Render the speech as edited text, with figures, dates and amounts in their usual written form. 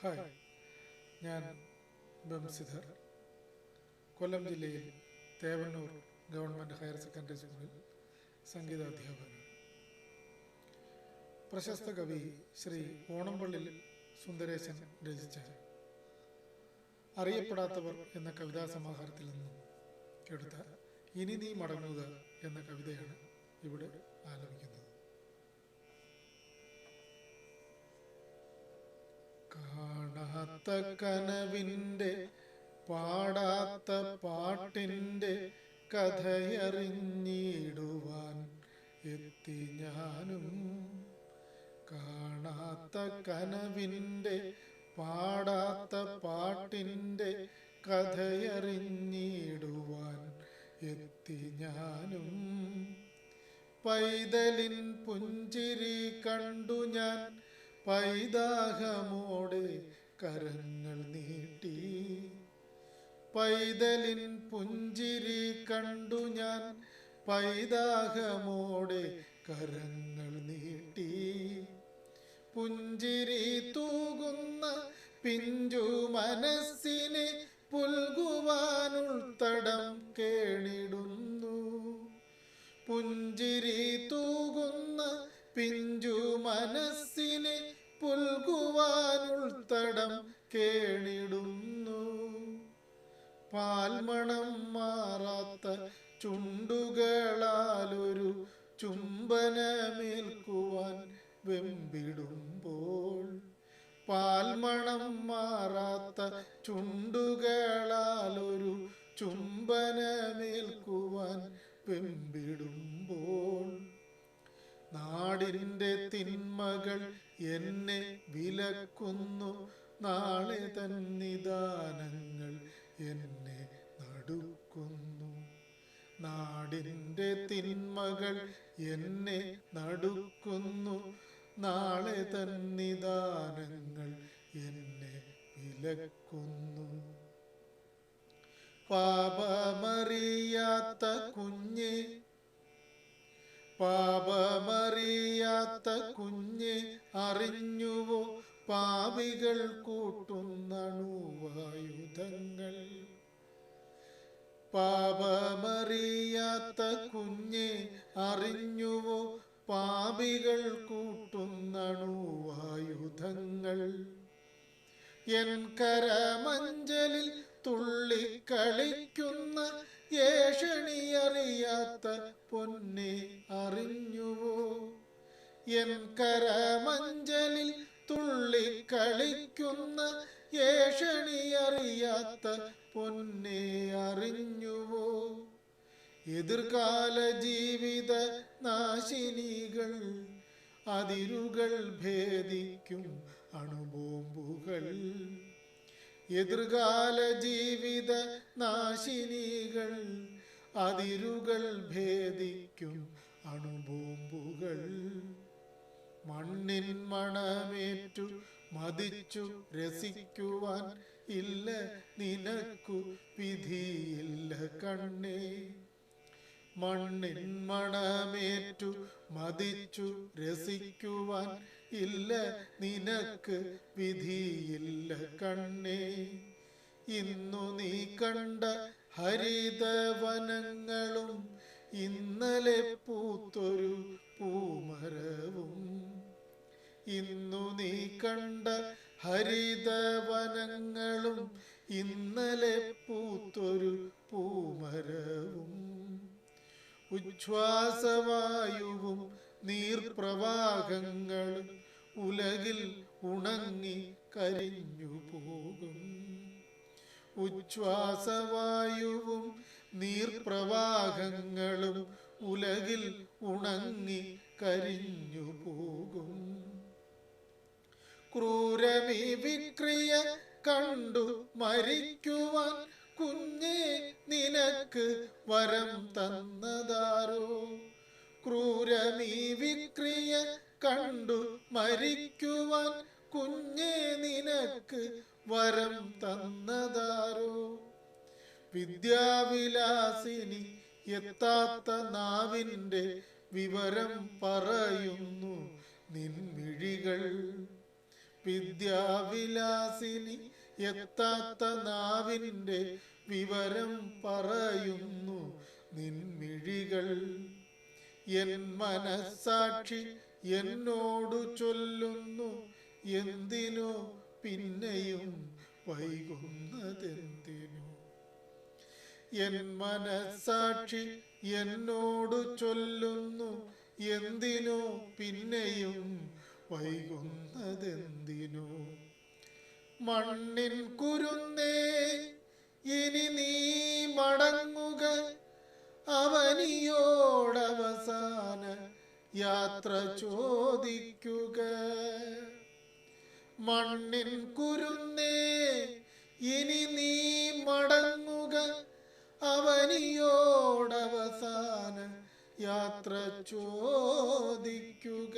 Hi, ഞാൻ ബംസിധർ. കൊല്ലം ജില്ലയിൽ Thevannur government higher secondary സ്കൂളിൽ സംഗീതാധ്യാപകനാണ്. പ്രശസ്ത കവി ശ്രീ ഓണംപള്ളിൽ സുന്ദരേശൻ രചിച്ച അറിയപ്പെടാത്തവർ എന്ന കവിതാ സമാഹാരത്തിൽ നിന്നും എടുത്ത ഇനി നീ മടങ്ങുക എന്ന കവിതയാണ് ഇവിടെ ആലപിക്കുന്നത്. കാണാത്ത കനവിൻ്റെ പാടാത്ത പാട്ടിൻ്റെ കഥയറിഞ്ഞിടുവാൻ എത്തി ഞാനും. കാണാത്ത കനവിൻ്റെ പാടാത്ത പാട്ടിൻ്റെ കഥയറിഞ്ഞിടുവാൻ എത്തി ഞാനും. പൈതലിൻ പുഞ്ചിരി കണ്ടു ഞാൻ പൈതാഹമോടെ കരങ്ങൾ നീട്ടി. പൈതലിൻ പുഞ്ചിരി കണ്ടു ഞാൻ പൈതാഹമോടെ കരങ്ങൾ നീട്ടി. പുഞ്ചിരി തൂകുന്ന പിഞ്ചു മനസ്സിനെ പുൽകുവാനുൾത്തടം കേണിടുന്നു. പുഞ്ചിരി തൂകുന്ന പിഞ്ചു മനസ്സിനെ പുൽകുവാനുൾത്തടം കേണിടുന്നു. പാൽമണം മാറാത്ത ചുണ്ടുകളാലൊരു ചുംബനമേൽക്കുവാൻ വെമ്പിടുമ്പോൾ. പാൽമണം മാറാത്ത ചുണ്ടുകളാലൊരു ചുംബനമേൽക്കുവാൻ വെമ്പിടുമ്പോൾ. നാടിൻ്റെ തിന്മകൾ എന്നെ വിലക്കുന്നു, നാളെ തൻ നിദാനങ്ങൾ എന്നെ നടുക്കുന്നു. നാടിൻ്റെ തിന്മകൾ എന്നെ നടുക്കുന്നു, നാളെ തൻ നിദാനങ്ങൾ എന്നെ വിലക്കുന്നു. പാപമറിയാത്ത കുഞ്ഞെ, പാപമറിയാത്ത കുഞ്ഞെ അറിഞ്ഞുവോ പാപികൾ കൂട്ടുന്ന അണുവായുധങ്ങൾ. പാപമറിയാത്ത കുഞ്ഞെ അറിഞ്ഞുവോ പാപികൾ കൂട്ടുന്ന അണുവായുധങ്ങൾ. എൻ കരമഞ്ചലിൽ തുള്ളിക്കളിക്കുന്ന ഏഷണി അറിയാത്ത പൊന്നെ അറിഞ്ഞുവോ. എൻ കരമഞ്ചലിൽ തുള്ളിക്കളിക്കുന്ന ഏഷണി അറിയാത്ത പൊന്നെ അറിഞ്ഞുവോ. എതിർകാല ജീവിത നാശിനികൾ അതിരുകൾ ഭേദിക്കും അണുബോംബുകൾ. എതിർകാല ജീവിത നാശിനികൾ അതിരുകൾ ഭേദിക്കും അണുബോംബുകൾ. മണ്ണിൻ മണമേറ്റു മതിച്ചു രസിക്കുവാൻ ഇല്ല നിനക്കു വിധിയില്ല കണ്ണേ. മണ്ണിൻ മണമേറ്റു മതിച്ചു രസിക്കുവാൻ ഇല്ല നിനക്ക് വിധിയില്ല കണ്ണേ. ഇന്നു നീ കണ്ട ഹരിതവനങ്ങളും ഇന്നലെ പൂത്തൊരു പൂമരവും. ഇന്നു നീ കണ്ട ഹരിതവനങ്ങളും ഇന്നലെ പൂത്തൊരു പൂമരവും. ഉച്ഛ്വാസവായുവും നീർപ്രവാഹങ്ങളും ഉലകിൽ ഉണങ്ങി കരിഞ്ഞു പോകും. ഉച്ഛ്വാസവായുവും നീർപ്രവാഹങ്ങളും ഉലകിൽ ഉണങ്ങി കരിഞ്ഞു പോകും. ക്രൂരമീ വിക്രിയ കണ്ടു മരിക്കുവാൻ കുഞ്ഞേ നിനക്ക് വരം തന്നതാരോ. ക്രൂരമീ വിക്രിയ കണ്ടു മരിക്കുവാൻ കുഞ്ഞേ നിനക്ക് വരം തന്നതാരോ. വിദ്യാവിലാസിനി എത്താത്ത നാവിൻ്റെ വിവരം പറയുന്നു നിൻമിഴികൾ. വിദ്യാവിലാസിനി എത്താത്ത നാവിൻ്റെ വിവരം പറയുന്നു നിൻമിഴികൾ. എൻ മനസ്സാക്ഷി എന്നോടു ചൊല്ലുന്നു എന്തിനോ പിന്നെയും വൈകുന്നതെന്തിനു. എൻ മനസ്സാക്ഷി എന്നോടു ചൊല്ലുന്നു എന്തിനോ പിന്നെയും വൈകുന്നതെന്തിനു. മണ്ണിൻ കുരുന്നേ ഇനി നീ മടങ്ങുക, അവനിയോടവസാന യാത്ര ചോദിക്കുക. മണ്ണിൻ കുരുന്നേ ഇനി നീ മടങ്ങുക, അവനിയോടവസാന യാത്ര ചോദിക്കുക.